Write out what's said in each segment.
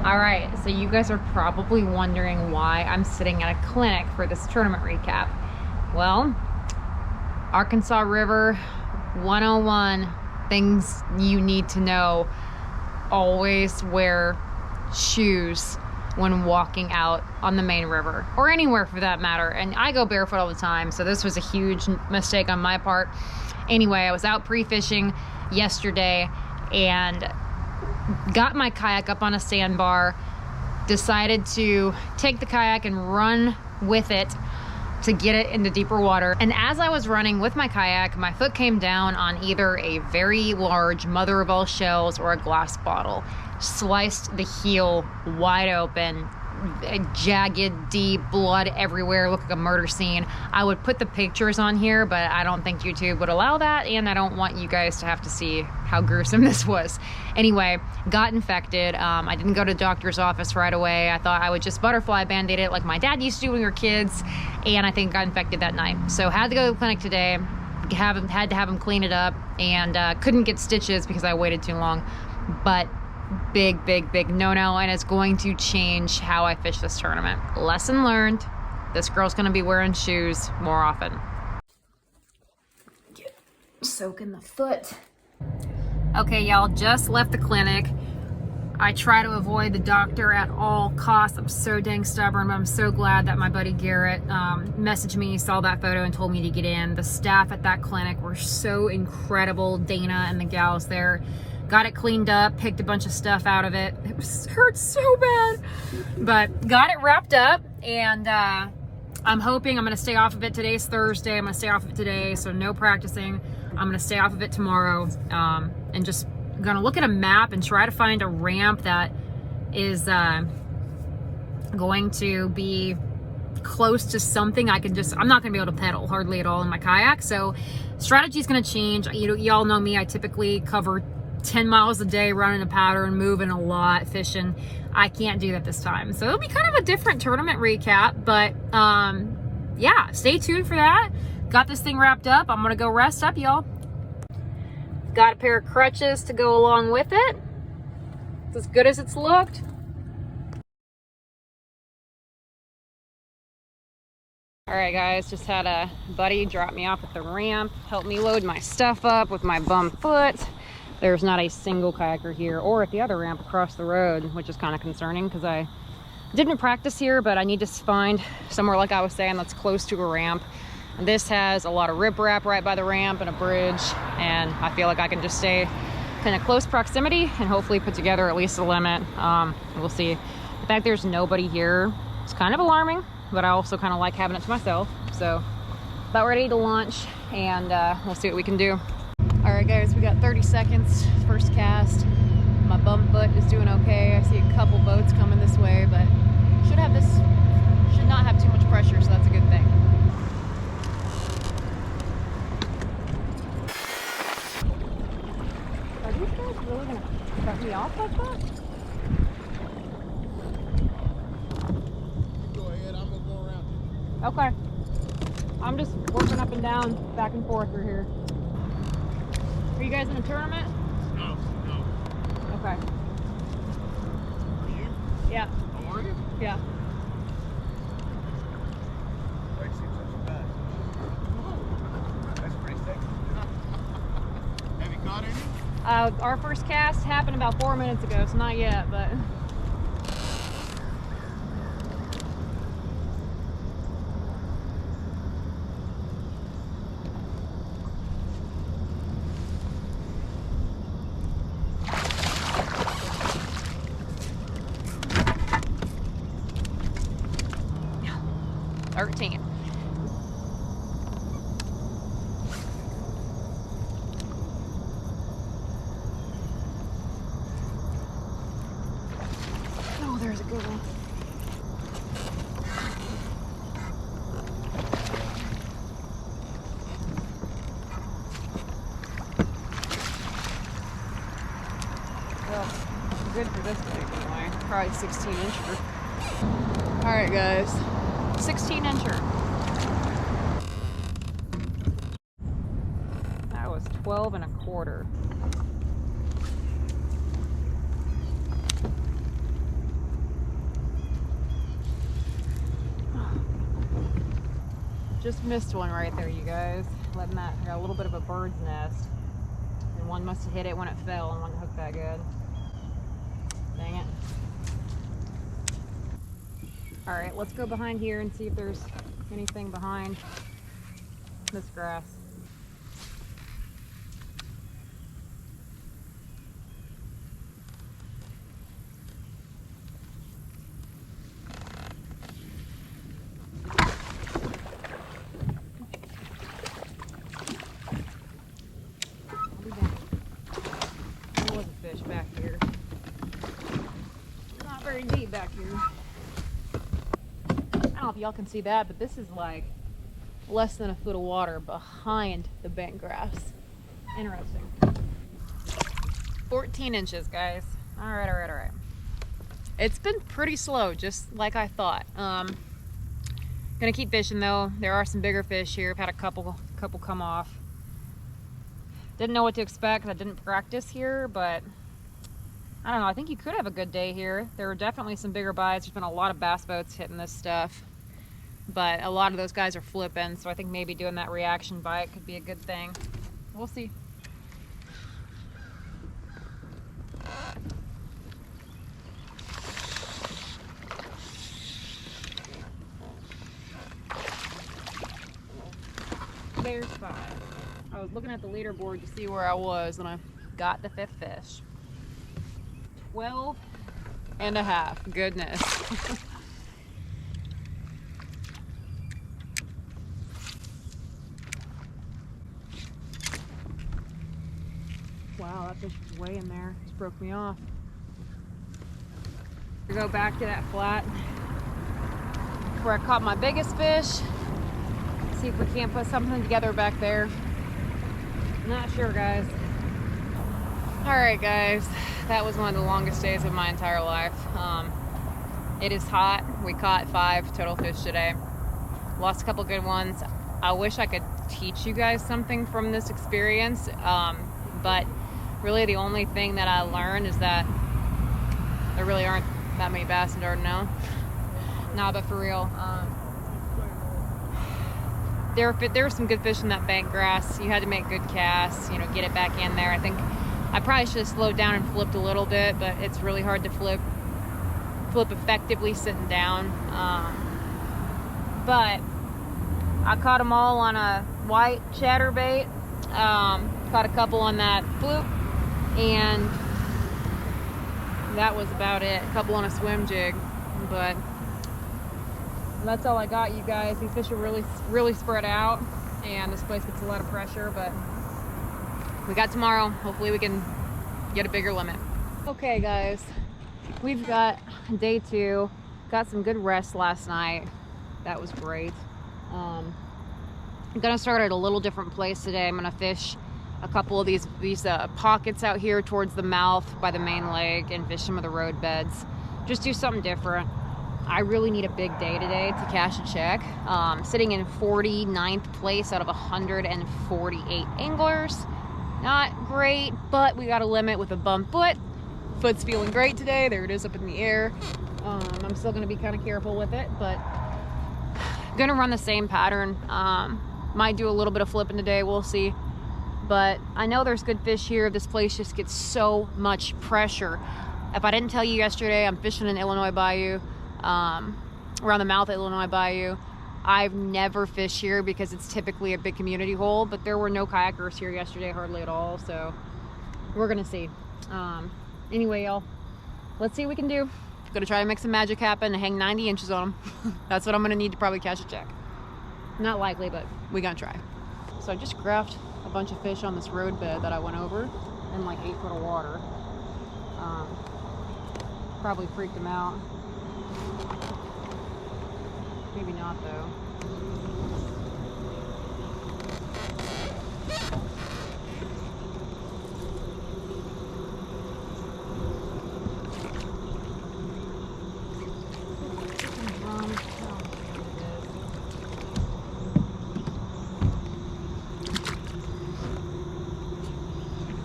All right, so you guys are probably wondering why I'm sitting at a clinic for this tournament recap. Well, Arkansas River 101, things you need to know. Always wear shoes when walking out on the main river, or anywhere for that matter. And I go barefoot all the time, so this was a huge mistake on my part. Anyway, I was out pre-fishing yesterday and got my kayak up on a sandbar, decided to take the kayak and run with it to get it into deeper water. And as I was running with my kayak, my foot came down on either a very large mother of all shells or a glass bottle. Sliced the heel wide open, jagged, deep, blood everywhere, looked like a murder scene. I would put the pictures on here, but I don't think YouTube would allow that, and I don't want you guys to have to see how gruesome this was. Anyway, got infected. I didn't go to the doctor's office right away. I thought I would just butterfly band-aid it like my dad used to do when we were kids, and I think got infected that night. So had to go to the clinic today, had to have him clean it up, and couldn't get stitches because I waited too long. But big no-no, and it's going to change how I fish this tournament. Lesson learned. This girl's gonna be wearing shoes more often. Soaking the foot. Okay, y'all, just left the clinic. I try to avoid the doctor at all costs. I'm so dang stubborn, but I'm so glad that my buddy Garrett messaged me, saw that photo, and told me to get in. The staff at that clinic were so incredible. Dana and the gals there got it cleaned up, picked a bunch of stuff out of it. It hurt so bad, but got it wrapped up, and I'm hoping I'm gonna stay off of it. Today's Thursday. I'm gonna stay off of it today, so no practicing. I'm gonna stay off of it tomorrow, and just gonna look at a map and try to find a ramp that is going to be close to something I can just, I'm not gonna be able to pedal hardly at all in my kayak, so strategy is gonna change. Y'all know me, I typically cover 10 miles a day running a pattern, moving a lot, fishing. I can't do that this time. So it'll be kind of a different tournament recap, but yeah, stay tuned for that. Got this thing wrapped up. I'm gonna go rest up, y'all. Got a pair of crutches to go along with it. It's as good as it's looked. All right, guys, just had a buddy drop me off at the ramp, help me load my stuff up with my bum foot. There's not a single kayaker here or at the other ramp across the road, which is kind of concerning because I didn't practice here, but I need to find somewhere, like I was saying, that's close to a ramp. And this has a lot of riprap right by the ramp and a bridge, and I feel like I can just stay kind of close proximity and hopefully put together at least a limit. We'll see. The fact there's nobody here is kind of alarming, but I also kind of like having it to myself. So about ready to launch, and we'll see what we can do. All right, guys, we got 30 seconds, first cast. My bum foot is doing okay. I see a couple boats coming this way, but should not have too much pressure, so that's a good thing. Are these guys really gonna cut me off like that? Go ahead, I'm gonna go around. Okay. I'm just working up and down, back and forth through here. Are you guys in a tournament? No. Okay. Are you? Yeah. Oh, are you? Yeah. Lake seems such a bad. That's pretty thick. Have you caught any? Our first cast happened about 4 minutes ago, so not yet, but. 13. Oh, there's a good one. Well, good for this big anyway. Probably 16 incher. All right, guys. 16 incher. That was 12 1/4. Just missed one right there, you guys. Letting that, I got a little bit of a bird's nest. And one must have hit it when it fell and wasn't hooked that good. Dang it. All right, let's go behind here and see if there's anything behind this grass. There was a fish back here. Not very deep back here. I don't know if y'all can see that, but this is like less than a foot of water behind the bent grass. Interesting. 14 inches, guys. All right. It's been pretty slow, just like I thought. Gonna keep fishing though. There are some bigger fish here. I've had a couple come off. Didn't know what to expect. I didn't practice here, but I don't know. I think you could have a good day here. There were definitely some bigger bites. There's been a lot of bass boats hitting this stuff, but a lot of those guys are flipping, so I think maybe doing that reaction bite could be a good thing. We'll see. There's 5. I was looking at the leaderboard to see where I was, and I got the 5th fish. 12 and a half. Goodness. Wow, that fish was way in there. Just broke me off. We go back to that flat where I caught my biggest fish. See if we can't put something together back there. Not sure, guys. All right, guys. That was one of the longest days of my entire life. It is hot. We caught 5 total fish today. Lost a couple good ones. I wish I could teach you guys something from this experience, but really the only thing that I learned is that there really aren't that many bass in Dardanelle. Nah, but for real. There were some good fish in that bank grass. You had to make good casts, you know, get it back in there. I think I probably should have slowed down and flipped a little bit, but it's really hard to flip effectively sitting down. But I caught them all on a white chatterbait. Caught a couple on that fluke, and that was about it. A couple on a swim jig, but that's all I got, you guys. These fish are really spread out, and this place gets a lot of pressure, but we got tomorrow. Hopefully we can get a bigger limit. Okay, guys, we've got day 2. Got some good rest last night. That was great. I'm gonna start at a little different place today. I'm gonna fish a couple of these pockets out here towards the mouth by the main lake and fish some of the road beds. Just do something different. I really need a big day today to cash a check. Sitting in 49th place out of 148 anglers. Not great, but we got a limit with a bum foot. Foot's feeling great today. There it is up in the air. I'm still gonna be kind of careful with it, but gonna run the same pattern. Might do a little bit of flipping today, we'll see. But I know there's good fish here. This place just gets so much pressure. If I didn't tell you yesterday, I'm fishing in Illinois Bayou. Around the mouth of Illinois Bayou. I've never fished here because it's typically a big community hole, but there were no kayakers here yesterday, hardly at all, so we're gonna see. Anyway, y'all, let's see what we can do. Gonna try to make some magic happen and hang 90 inches on them. That's what I'm gonna need to probably cash a check. Not likely, but we gonna try. So I just graphed a bunch of fish on this road bed that I went over in like 8 foot of water. Probably freaked them out. Maybe not though.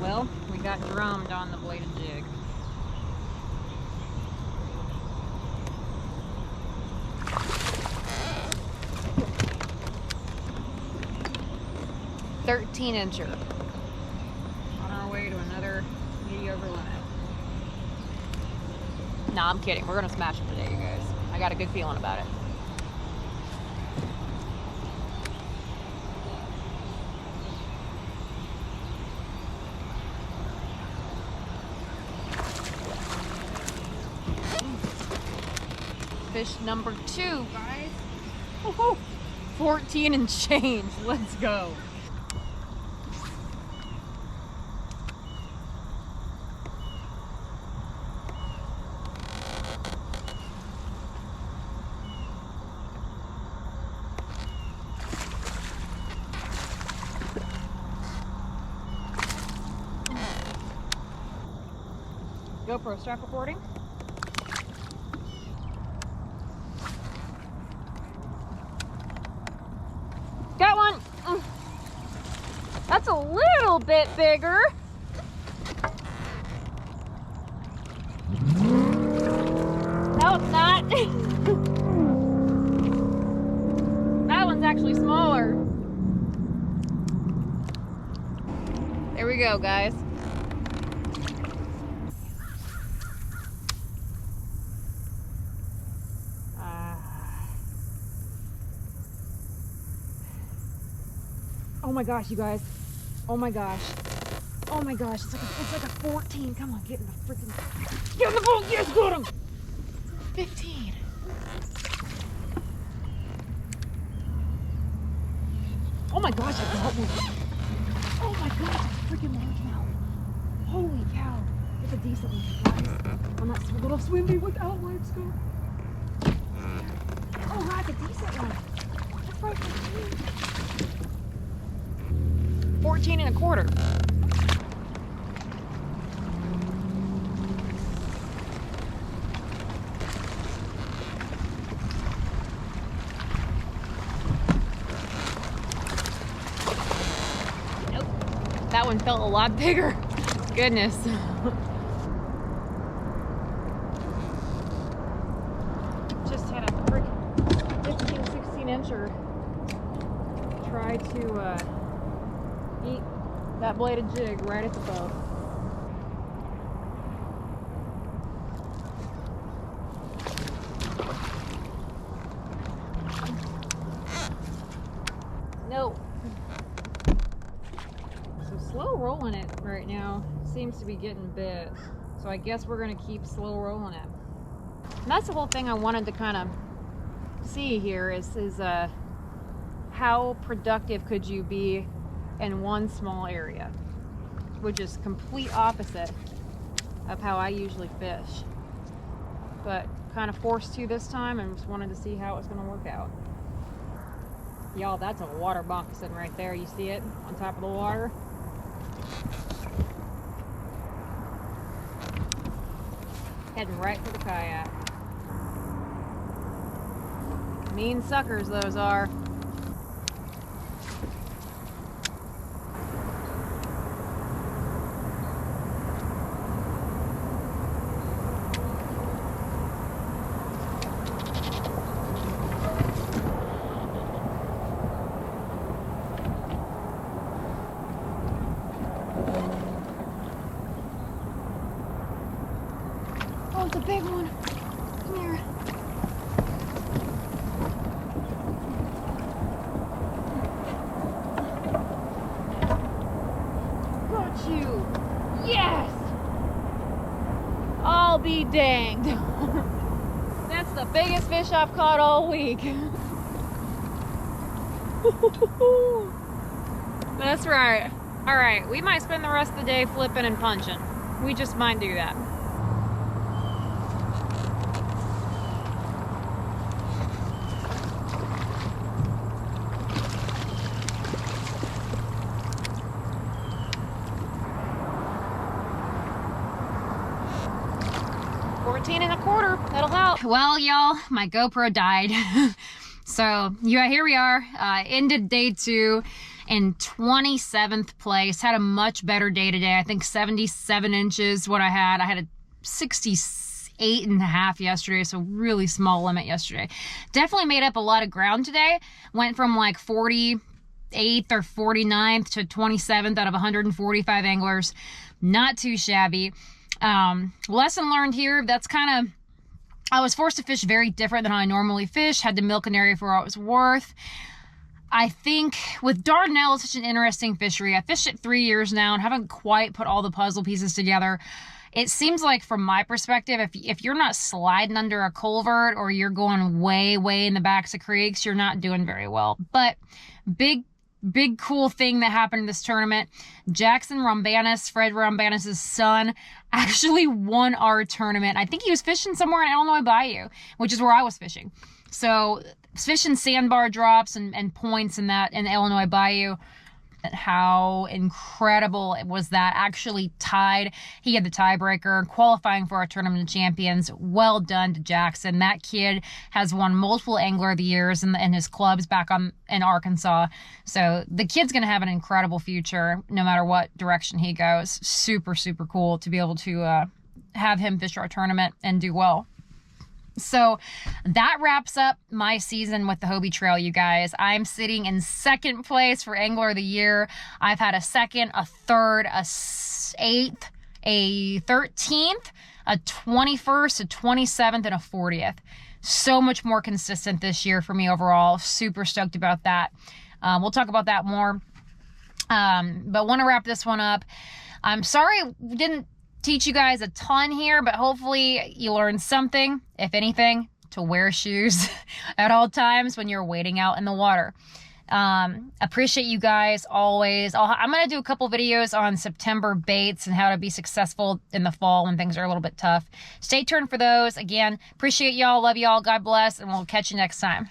Well, we got drummed on the bladed jig. 13 incher. On our way to another 80 over limit. Nah, I'm kidding. We're gonna smash it today, you guys. I got a good feeling about it. Fish number 2, guys. Woo-hoo. 14 and change. Let's go. GoPro, stop recording. Got one. That's a little bit bigger. No, it's not. That one's actually smaller. There we go, guys. Oh my gosh, you guys. Oh my gosh. Oh my gosh, it's like a 14. Come on, get in the freaking, get in the boat. Yes, got him. 15. Oh my gosh, I got one. Oh my gosh, it's a freaking largemouth. Holy cow. It's a decent one, guys. I'm not little swimmy without life scope. Oh, that's a decent one. That's right, 14 and a quarter. Nope. That one felt a lot bigger. Goodness. Just had a freaking 15, 16 incher. Try to eat that bladed jig right at the boat. No. So slow rolling it right now seems to be getting bit. So I guess we're gonna keep slow rolling it. And that's the whole thing I wanted to kind of see here is how productive could you be in one small area, which is complete opposite of how I usually fish, but kind of forced to this time and just wanted to see how it's going to work out. Y'all, that's a water moccasin right there. You see it on top of the water? Heading right for the kayak. Mean suckers those are. Oh, it's a big one. Come here. Got you. Yes! I'll be danged. That's the biggest fish I've caught all week. That's right. All right, we might spend the rest of the day flipping and punching. We just might do that. And a quarter, that'll help. Well, y'all, my GoPro died. So yeah, here we are, ended day 2 in 27th place. Had a much better day today. I think 77 inches what I had. I had a 68 and a half yesterday, so really small limit yesterday. Definitely made up a lot of ground today. Went from like 40 48th or 49th to 27th out of 145 anglers. Not too shabby. Lesson learned here, that's kind of, I was forced to fish very different than how I normally fish, had to milk an area for what it was worth. I think with Dardanelle, it's such an interesting fishery. I fished it 3 years now and haven't quite put all the puzzle pieces together. It seems like, from my perspective, if you're not sliding under a culvert or you're going way in the backs of creeks, you're not doing very well. But big cool thing that happened in this tournament, Jackson Rambanis, Fred Rambanis' son, actually won our tournament. I think he was fishing somewhere in Illinois Bayou, which is where I was fishing. So fishing sandbar drops and points in the Illinois Bayou. How incredible it was that. Actually tied. He had the tiebreaker, qualifying for our Tournament of Champions. Well done to Jackson. That kid has won multiple Angler of the Years in his clubs back in Arkansas. So the kid's going to have an incredible future no matter what direction he goes. Super cool to be able to have him fish our tournament and do well. So that wraps up my season with the Hobie Trail, you guys. I'm sitting in second place for Angler of the Year. I've had a second, a third, a 8th, a 13th, a 21st, a 27th, and a 40th. So much more consistent this year for me overall. Super stoked about that. We'll talk about that more. But want to wrap this one up. I'm sorry we didn't teach you guys a ton here, but hopefully you learned something, if anything, to wear shoes at all times when you're wading out in the water. Appreciate you guys always. I'm going to do a couple videos on September baits and how to be successful in the fall when things are a little bit tough. Stay tuned for those. Again, appreciate y'all. Love y'all. God bless. And we'll catch you next time.